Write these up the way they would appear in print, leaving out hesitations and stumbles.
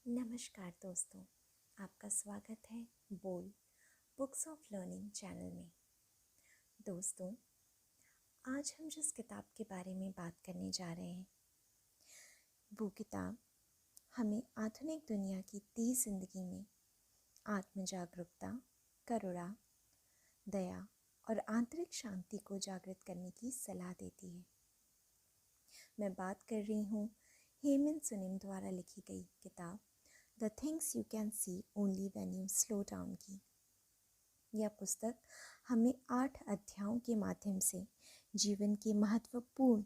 नमस्कार दोस्तों, आपका स्वागत है बोल बुक्स ऑफ लर्निंग चैनल में। दोस्तों, आज हम जिस किताब के बारे में बात करने जा रहे हैं वो किताब हमें आधुनिक दुनिया की तेज जिंदगी में आत्म जागरूकता, करुणा, दया और आंतरिक शांति को जागृत करने की सलाह देती है। मैं बात कर रही हूँ हेमंत सुनीम द्वारा लिखी गई किताब the things you can see only when you slow down की। यह पुस्तक हमें 8 अध्यायों के माध्यम से जीवन के महत्वपूर्ण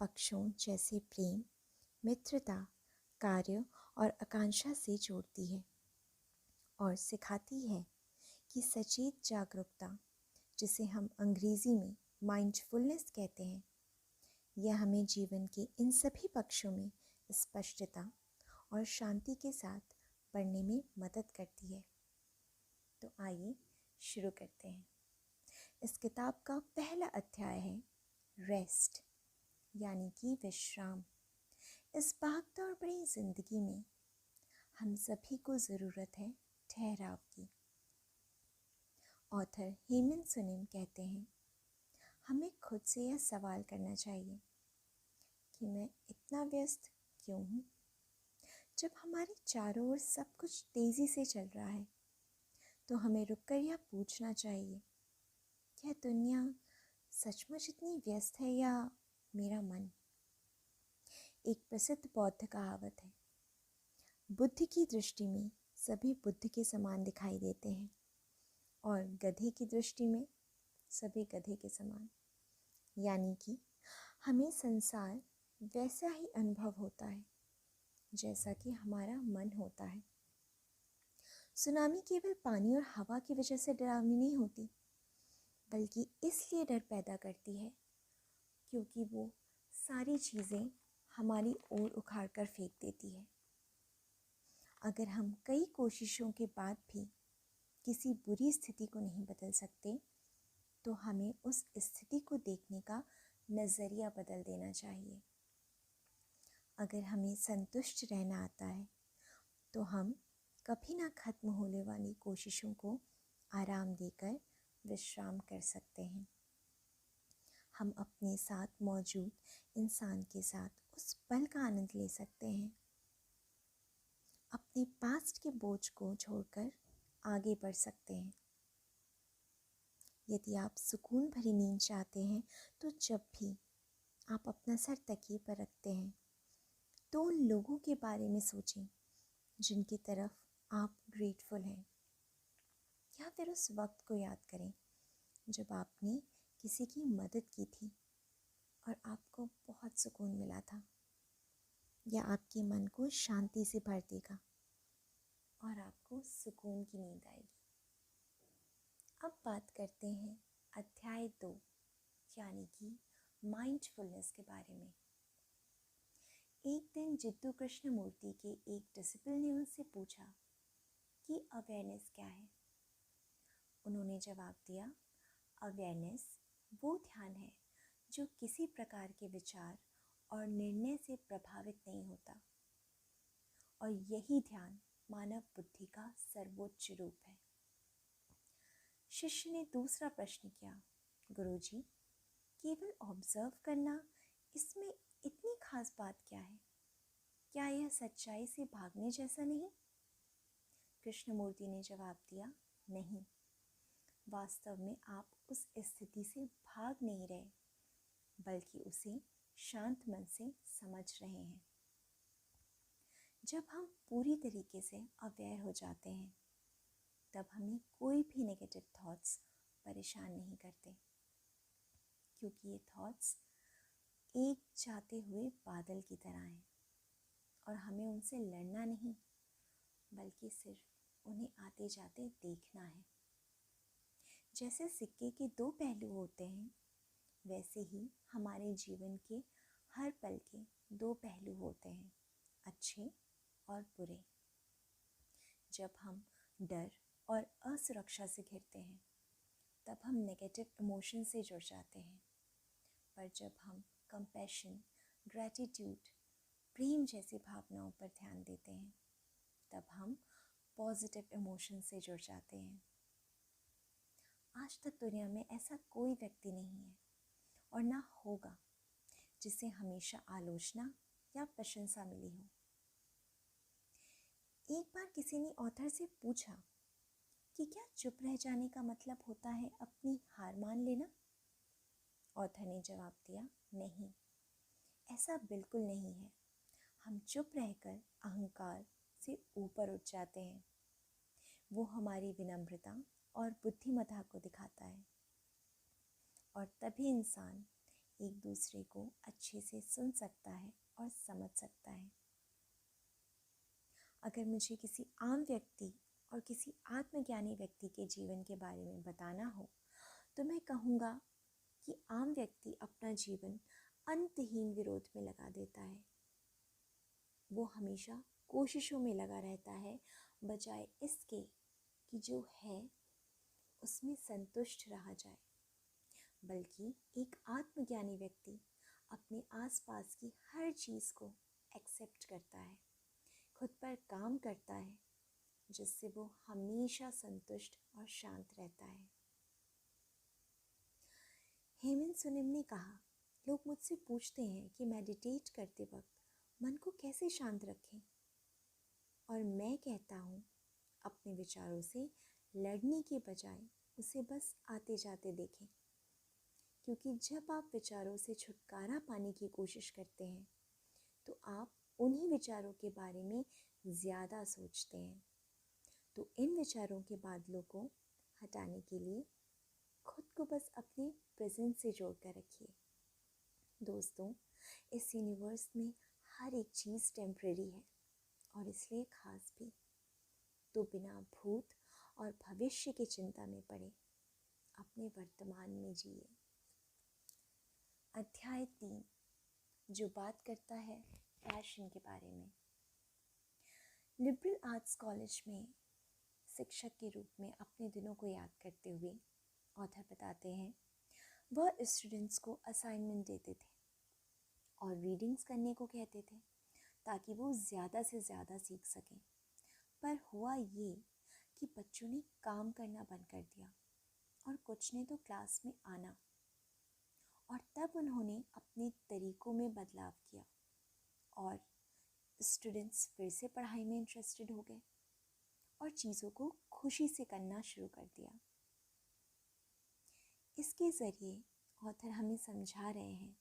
पक्षों जैसे प्रेम, मित्रता, कार्य और आकांक्षा से जोड़ती है और सिखाती है कि सचेत जागरूकता, जिसे हम अंग्रेजी में माइंडफुलनेस कहते हैं, यह हमें जीवन के इन सभी पक्षों में स्पष्टता और शांति के साथ बढ़ने में मदद करती है। तो आइए शुरू करते हैं। इस किताब का पहला अध्याय है रेस्ट, यानी कि विश्राम। इस भागदौड़ भरी जिंदगी में हम सभी को ज़रूरत है ठहराव की। ऑथर हेमंत सुनीम कहते हैं, हमें खुद से यह सवाल करना चाहिए कि मैं इतना व्यस्त क्यों हूँ। जब हमारे चारों ओर सब कुछ तेज़ी से चल रहा है तो हमें रुककर यह पूछना चाहिए, क्या दुनिया सचमुच इतनी व्यस्त है या मेरा मन? एक प्रसिद्ध बौद्ध कहावत है, बुद्ध की दृष्टि में सभी बुद्ध के समान दिखाई देते हैं और गधे की दृष्टि में सभी गधे के समान। यानी कि हमें संसार वैसा ही अनुभव होता है जैसा कि हमारा मन होता है। सुनामी केवल पानी और हवा की वजह से डरावनी नहीं होती, बल्कि इसलिए डर पैदा करती है क्योंकि वो सारी चीज़ें हमारी ओर उखाड़ कर फेंक देती है। अगर हम कई कोशिशों के बाद भी किसी बुरी स्थिति को नहीं बदल सकते तो हमें उस स्थिति को देखने का नज़रिया बदल देना चाहिए। अगर हमें संतुष्ट रहना आता है तो हम कभी ना खत्म होने वाली कोशिशों को आराम देकर विश्राम कर सकते हैं। हम अपने साथ मौजूद इंसान के साथ उस पल का आनंद ले सकते हैं। अपने पास्ट के बोझ को छोड़कर आगे बढ़ सकते हैं। यदि आप सुकून भरी नींद चाहते हैं तो जब भी आप अपना सर तकिए पर रखते हैं तो उन लोगों के बारे में सोचें जिनकी तरफ आप ग्रेटफुल हैं, या फिर उस वक्त को याद करें जब आपने किसी की मदद की थी और आपको बहुत सुकून मिला था। यह आपके मन को शांति से भर देगा और आपको सुकून की नींद आएगी। अब बात करते हैं अध्याय 2, यानी कि माइंडफुलनेस के बारे में। एक दिन जिद्दू कृष्णमूर्ति के एक डिसिपल ने उनसे पूछा कि अवेयरनेस क्या है। उन्होंने जवाब दिया, अवेयरनेस वो ध्यान है जो किसी प्रकार के विचार और निर्णय से प्रभावित नहीं होता, और यही ध्यान मानव बुद्धि का सर्वोच्च रूप है। शिष्य ने दूसरा प्रश्न किया, गुरुजी, केवल ऑब्जर्व करना, इसमें इतनी खास बात क्या है? क्या यह सच्चाई से भागने जैसा नहीं? कृष्णमूर्ति ने जवाब दिया, नहीं, वास्तव में आप उस स्थिति से भाग नहीं रहे, बल्कि उसे शांत मन से समझ रहे हैं। जब हम पूरी तरीके से अवेयर हो जाते हैं तब हमें कोई भी नेगेटिव थॉट्स परेशान नहीं करते, क्योंकि ये थॉट्स एक जाते हुए बादल की तरह हैं और हमें उनसे लड़ना नहीं, बल्कि सिर्फ उन्हें आते जाते देखना है। जैसे सिक्के के 2 पहलू होते हैं, वैसे ही हमारे जीवन के हर पल के 2 पहलू होते हैं, अच्छे और बुरे। जब हम डर और असुरक्षा से घिरते हैं तब हम नेगेटिव इमोशन से जुड़ जाते हैं, पर जब हम कंपैशन, ग्रैटिट्यूड, प्रेम जैसी भावनाओं पर ध्यान देते हैं तब हम पॉजिटिव इमोशन से जुड़ जाते हैं। आज तक दुनिया में ऐसा कोई व्यक्ति नहीं है और ना होगा जिसे हमेशा आलोचना या प्रशंसा मिली हो। एक बार किसी ने ऑथर से पूछा कि क्या चुप रह जाने का मतलब होता है अपनी हार मान लेना? ऑथर ने जवाब दिया, नहीं, ऐसा बिल्कुल नहीं है। हम चुप रहकर अहंकार से ऊपर उठ जाते हैं। वो हमारी विनम्रता और बुद्धिमत्ता को दिखाता है और तभी इंसान एक दूसरे को अच्छे से सुन सकता है और समझ सकता है। अगर मुझे किसी आम व्यक्ति और किसी आत्मज्ञानी व्यक्ति के जीवन के बारे में बताना हो तो मैं कहूँगा कि आम व्यक्ति अपना जीवन अंतहीन विरोध में लगा देता है। वो हमेशा कोशिशों में लगा रहता है बजाय इसके कि जो है उसमें संतुष्ट रहा जाए। बल्कि एक आत्मज्ञानी व्यक्ति अपने आसपास की हर चीज़ को एक्सेप्ट करता है, खुद पर काम करता है, जिससे वो हमेशा संतुष्ट और शांत रहता है। हेमंत सुनिम ने कहा, लोग मुझसे पूछते हैं कि मेडिटेट करते वक्त मन को कैसे शांत रखें, और मैं कहता हूँ अपने विचारों से लड़ने के बजाय उसे बस आते जाते देखें, क्योंकि जब आप विचारों से छुटकारा पाने की कोशिश करते हैं तो आप उन्हीं विचारों के बारे में ज़्यादा सोचते हैं। तो इन विचारों के बादलों को हटाने के लिए खुद को बस अपने प्रेजेंस से जोड़ कर रखिए। दोस्तों, इस यूनिवर्स में हर एक चीज़ टेम्परेरी है और इसलिए ख़ास भी। तो बिना भूत और भविष्य की चिंता में पड़े अपने वर्तमान में जिए। अध्याय 3 जो बात करता है पैशन के बारे में। लिबरल आर्ट्स कॉलेज में शिक्षक के रूप में अपने दिनों को याद करते हुए ऑथर बताते हैं, वह स्टूडेंट्स को असाइनमेंट देते थे और रीडिंग्स करने को कहते थे ताकि वो ज़्यादा से ज़्यादा सीख सकें। पर हुआ ये कि बच्चों ने काम करना बंद कर दिया और कुछ ने तो क्लास में आना, और तब उन्होंने अपने तरीक़ों में बदलाव किया और स्टूडेंट्स फिर से पढ़ाई में इंटरेस्टेड हो गए और चीज़ों को खुशी से करना शुरू कर दिया। इसके ज़रिए ऑथर हमें समझा रहे हैं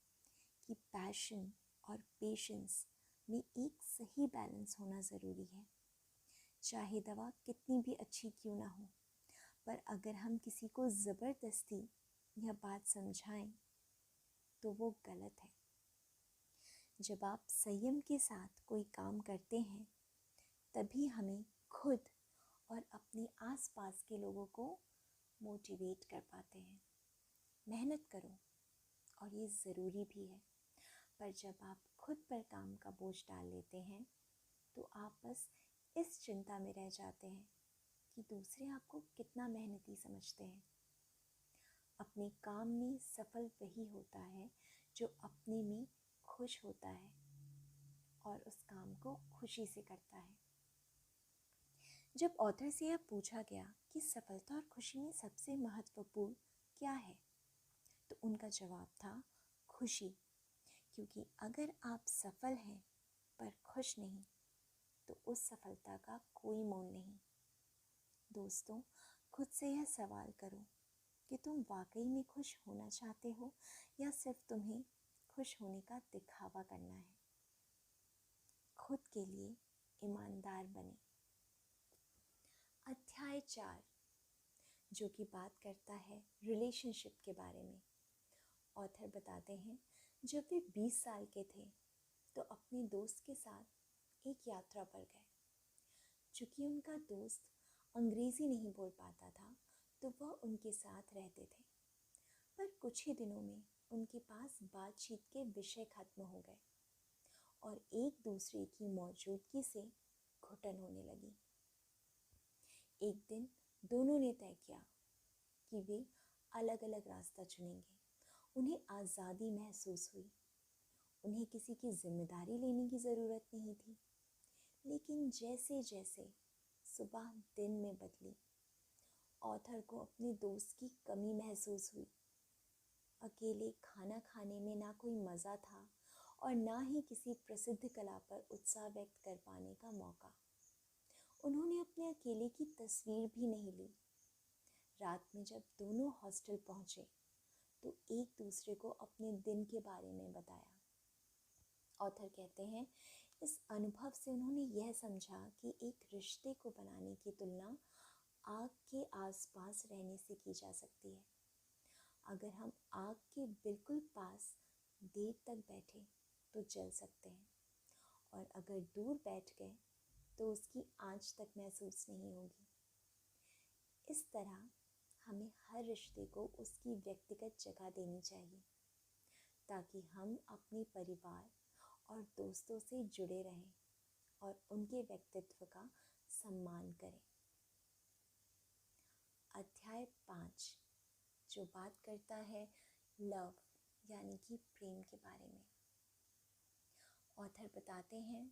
कि पैशन और पेशेंस में एक सही बैलेंस होना ज़रूरी है। चाहे दवा कितनी भी अच्छी क्यों ना हो, पर अगर हम किसी को ज़बरदस्ती यह बात समझाएं तो वो गलत है। जब आप संयम के साथ कोई काम करते हैं तभी हमें खुद और अपने आसपास के लोगों को मोटिवेट कर पाते हैं। मेहनत करो और ये ज़रूरी भी है, पर जब आप खुद पर काम का बोझ डाल लेते हैं तो आप बस इस चिंता में रह जाते हैं कि दूसरे आपको कितना मेहनती समझते हैं। अपने काम में सफल वही होता है जो अपने में खुश होता है और उस काम को खुशी से करता है। जब ऑथर से यह पूछा गया कि सफलता और खुशी में सबसे महत्वपूर्ण क्या है, तो उनका जवाब था खुशी, क्योंकि अगर आप सफल हैं पर खुश नहीं तो उस सफलता का कोई मोल नहीं। दोस्तों, खुद से यह सवाल करो कि तुम वाकई में खुश होना चाहते हो या सिर्फ तुम्हें खुश होने का दिखावा करना है। खुद के लिए ईमानदार बने। अध्याय 4 जो कि बात करता है रिलेशनशिप के बारे में। ऑथर बताते हैं, जब वे 20 साल के थे तो अपने दोस्त के साथ एक यात्रा पर गए। चूँकि उनका दोस्त अंग्रेज़ी नहीं बोल पाता था तो वह उनके साथ रहते थे, पर कुछ ही दिनों में उनके पास बातचीत के विषय खत्म हो गए और एक दूसरे की मौजूदगी से घुटन होने लगी। एक दिन दोनों ने तय किया कि वे अलग अलग रास्ता चुनेंगे। उन्हें आज़ादी महसूस हुई। उन्हें किसी की जिम्मेदारी लेने की ज़रूरत नहीं थी। लेकिन जैसे जैसे सुबह दिन में बदली, ऑथर को अपने दोस्त की कमी महसूस हुई। अकेले खाना खाने में ना कोई मज़ा था और ना ही किसी प्रसिद्ध कला पर उत्साह व्यक्त कर पाने का मौका। उन्होंने अपने अकेले की तस्वीर भी नहीं ली। रात में जब दोनों हॉस्टल पहुंचे तो एक दूसरे को अपने दिन के बारे में बताया। ऑथर कहते हैं, इस अनुभव से उन्होंने यह समझा कि एक रिश्ते को बनाने की तुलना आग के आसपास रहने से की जा सकती है। अगर हम आग के बिल्कुल पास देर तक बैठे तो जल सकते हैं, और अगर दूर बैठ गए तो उसकी आंच तक महसूस नहीं होगी। इस तरह हमें हर रिश्ते को उसकी व्यक्तिगत जगह देनी चाहिए, ताकि हम अपने परिवार और दोस्तों से जुड़े रहें और उनके व्यक्तित्व का सम्मान करें। अध्याय 5 जो बात करता है लव यानी कि प्रेम के बारे में। ऑथर बताते हैं,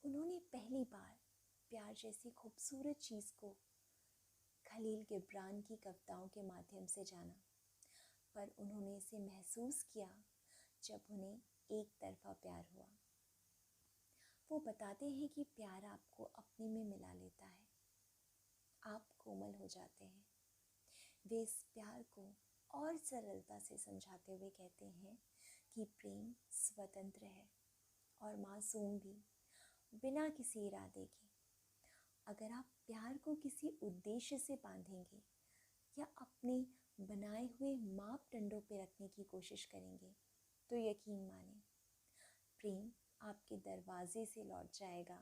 उन्होंने पहली बार प्यार जैसी खूबसूरत चीज़ को खलील गिब्रान की कविताओं के माध्यम से जाना, पर उन्होंने इसे महसूस किया जब उन्हें एक तरफा प्यार हुआ। वो बताते हैं कि प्यार आपको अपने में मिला लेता है, आप कोमल हो जाते हैं। वे इस प्यार को और सरलता से समझाते हुए कहते हैं कि प्रेम स्वतंत्र है और मासूम भी, बिना किसी इरादे के। अगर आप प्यार को किसी उद्देश्य से बांधेंगे या अपने बनाए हुए मापदंडों पर रखने की कोशिश करेंगे तो यकीन माने प्रेम आपके दरवाजे से लौट जाएगा।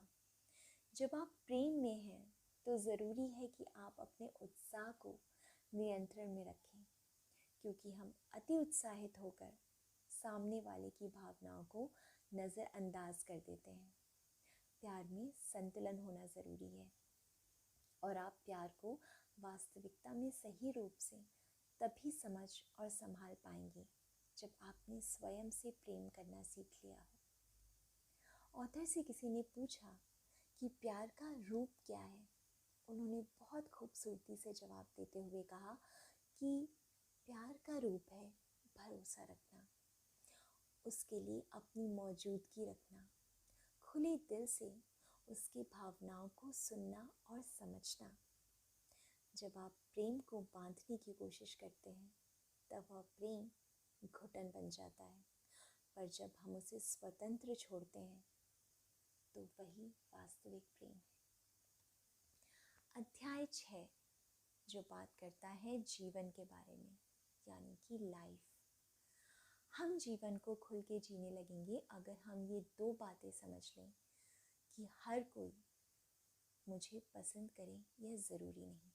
जब आप प्रेम में हैं तो ज़रूरी है कि आप अपने उत्साह को नियंत्रण में रखें, क्योंकि हम अति उत्साहित होकर सामने वाले की भावनाओं को नज़रअंदाज कर देते हैं। प्यार में संतुलन होना ज़रूरी है, और आप प्यार को वास्तविकता में सही रूप से तभी समझ और संभाल पाएंगे जब आपने स्वयं से प्रेम करना सीख लिया हो। ऑथर से किसी ने पूछा कि प्यार का रूप क्या है। उन्होंने बहुत खूबसूरती से जवाब देते हुए कहा कि प्यार का रूप है भरोसा रखना, उसके लिए अपनी मौजूदगी रखना, खुले दिल से उसकी भावनाओं को सुनना और समझना। जब आप प्रेम को बांधने की कोशिश करते हैं तब वह प्रेम घुटन बन जाता है, पर जब हम उसे स्वतंत्र छोड़ते हैं तो वही वास्तविक प्रेम है। अध्याय 6 जो बात करता है जीवन के बारे में, यानी कि लाइफ। हम जीवन को खुल के जीने लगेंगे अगर हम ये दो बातें समझ लें कि हर कोई मुझे पसंद करे यह ज़रूरी नहीं,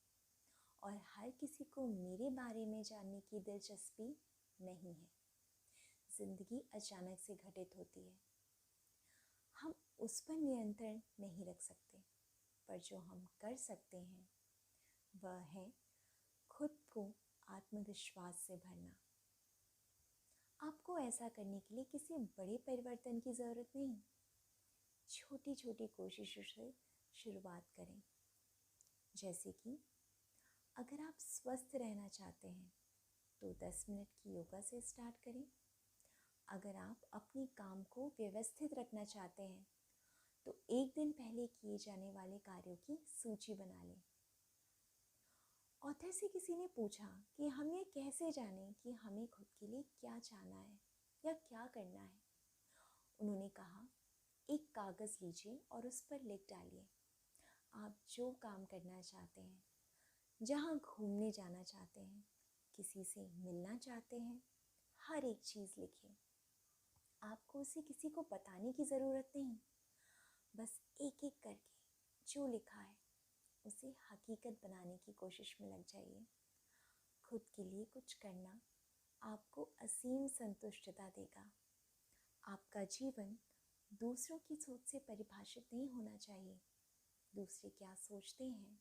और हर किसी को मेरे बारे में जानने की दिलचस्पी नहीं है। ज़िंदगी अचानक से घटित होती है, हम उस पर नियंत्रण नहीं रख सकते, पर जो हम कर सकते हैं वह है खुद को आत्मविश्वास से भरना। आपको ऐसा करने के लिए किसी बड़े परिवर्तन की ज़रूरत नहीं, छोटी छोटी कोशिशों से शुरुआत करें। जैसे कि अगर आप स्वस्थ रहना चाहते हैं तो 10 मिनट की योगा से स्टार्ट करें। अगर आप अपने काम को व्यवस्थित रखना चाहते हैं तो एक दिन पहले किए जाने वाले कार्यों की सूची बना लें। ऑथर से किसी ने पूछा कि हम ये कैसे जानें कि हमें खुद के लिए क्या चाहना है या क्या करना है। उन्होंने कहा, एक कागज़ लीजिए और उस पर लिख डालिए आप जो काम करना चाहते हैं, जहाँ घूमने जाना चाहते हैं, किसी से मिलना चाहते हैं, हर एक चीज़ लिखिए। आपको उसे किसी को बताने की ज़रूरत नहीं, बस एक एक करके जो लिखा है उसे हकीकत बनाने की कोशिश में लग जाइए। खुद के लिए कुछ करना आपको असीम संतुष्टता देगा। आपका जीवन दूसरों की सोच से परिभाषित नहीं होना चाहिए। दूसरे क्या सोचते हैं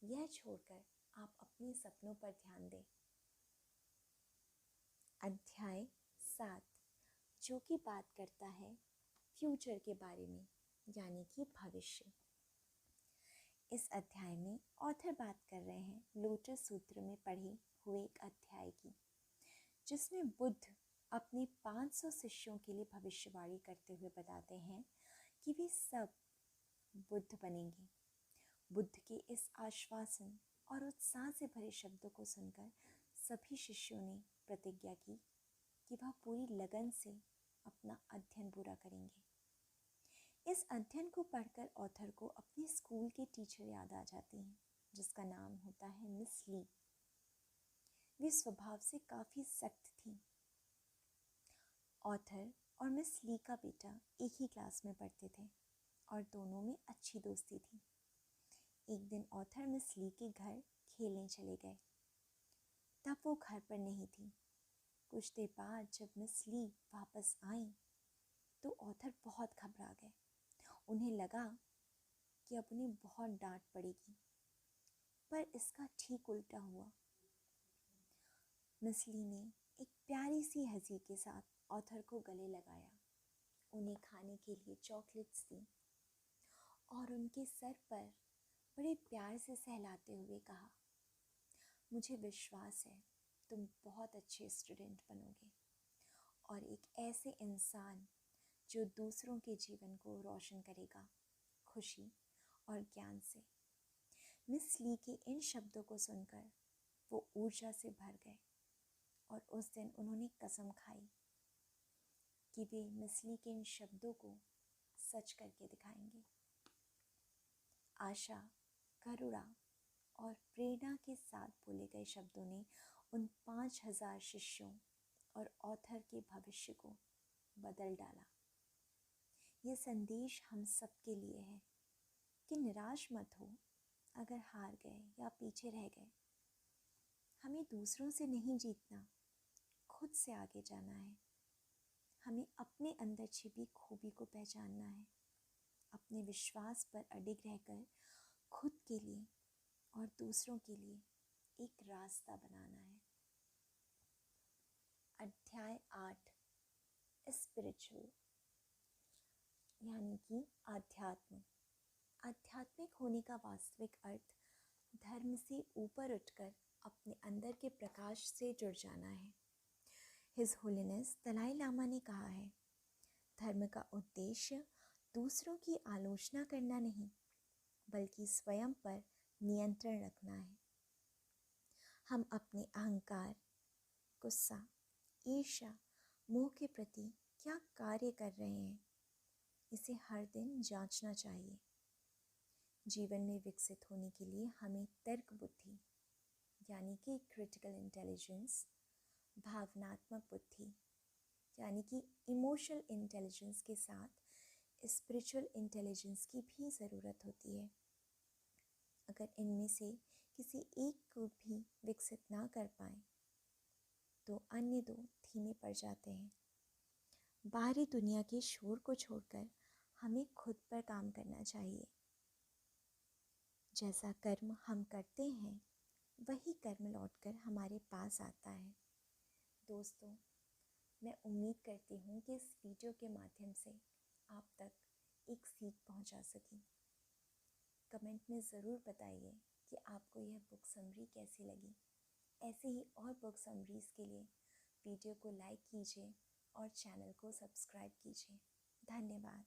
यह छोड़कर आप अपने सपनों पर ध्यान दें। अध्याय 7 जो कि बात करता है फ्यूचर के बारे में, यानी कि भविष्य। इस अध्याय में ऑथर बात कर रहे हैं लोटस सूत्र में पढ़े हुए एक अध्याय की, जिसमें बुद्ध अपने 500 शिष्यों के लिए भविष्यवाणी करते हुए बताते हैं कि वे सब बुद्ध बनेंगे। बुद्ध के इस आश्वासन और उत्साह से भरे शब्दों को सुनकर सभी शिष्यों ने प्रतिज्ञा की कि वह पूरी लगन से अपना अध्ययन पूरा करेंगे। इस अध्ययन को पढ़कर ऑथर को अपने स्कूल के टीचर याद आ जाती हैं, जिसका नाम होता है मिस ली। वे स्वभाव से काफ़ी सख्त थीं। ऑथर और मिस ली का बेटा एक ही क्लास में पढ़ते थे और दोनों में अच्छी दोस्ती थी। एक दिन ऑथर मिस ली के घर खेलने चले गए। तब वो घर पर नहीं थी। कुछ देर बाद जब मिस ली वापस आई तो ऑथर बहुत घबरा गए। उन्हें लगा कि अब उन्हें बहुत डांट पड़ेगी, पर इसका ठीक उल्टा हुआ। मिस ली ने एक प्यारी सी हंसी के साथ ऑथर को गले लगाया, उन्हें खाने के लिए चॉकलेट्स दी और उनके सर पर बड़े प्यार से सहलाते हुए कहा, मुझे विश्वास है तुम बहुत अच्छे स्टूडेंट बनोगे और एक ऐसे इंसान जो दूसरों के जीवन को रोशन करेगा खुशी और ज्ञान से। मिस ली के इन शब्दों को सुनकर वो ऊर्जा से भर गए और उस दिन उन्होंने कसम खाई कि वे मिस ली के इन शब्दों को सच करके दिखाएंगे। आशा, करुणा और प्रेरणा के साथ बोले गए शब्दों ने उन 5000 शिष्यों और ऑथर के भविष्य को बदल डाला। ये संदेश हम सबके लिए है कि निराश मत हो अगर हार गए या पीछे रह गए। हमें दूसरों से नहीं जीतना, खुद से आगे जाना है। हमें अपने अंदर छिपी खूबी को पहचानना है, अपने विश्वास पर अडिग रहकर खुद के लिए और दूसरों के लिए एक रास्ता बनाना है। अध्याय 8 स्पिरिचुअल यानी कि आध्यात्म। आध्यात्मिक होने का वास्तविक अर्थ धर्म से ऊपर उठकर अपने अंदर के प्रकाश से जुड़ जाना है। हिज होलीनेस दलाई लामा ने कहा है, धर्म का उद्देश्य दूसरों की आलोचना करना नहीं, बल्कि स्वयं पर नियंत्रण रखना है। हम अपने अहंकार, गुस्सा, ईर्ष्या, मोह के प्रति क्या कार्य कर रहे हैं, इसे हर दिन जांचना चाहिए। जीवन में विकसित होने के लिए हमें तर्क बुद्धि यानी कि क्रिटिकल इंटेलिजेंस, भावनात्मक बुद्धि यानी कि इमोशनल इंटेलिजेंस के साथ स्पिरिचुअल इंटेलिजेंस की भी ज़रूरत होती है। अगर इनमें से किसी एक को भी विकसित ना कर पाए तो अन्य दो धीमे पड़ जाते हैं। बाहरी दुनिया के शोर को छोड़कर हमें खुद पर काम करना चाहिए। जैसा कर्म हम करते हैं वही कर्म लौटकर हमारे पास आता है। दोस्तों, मैं उम्मीद करती हूँ कि इस वीडियो के माध्यम से आप तक एक सीख पहुँचा सकी। कमेंट में ज़रूर बताइए कि आपको यह बुक समरी कैसी लगी। ऐसे ही और बुक समरीज़ के लिए वीडियो को लाइक कीजिए और चैनल को सब्सक्राइब कीजिए। धन्यवाद।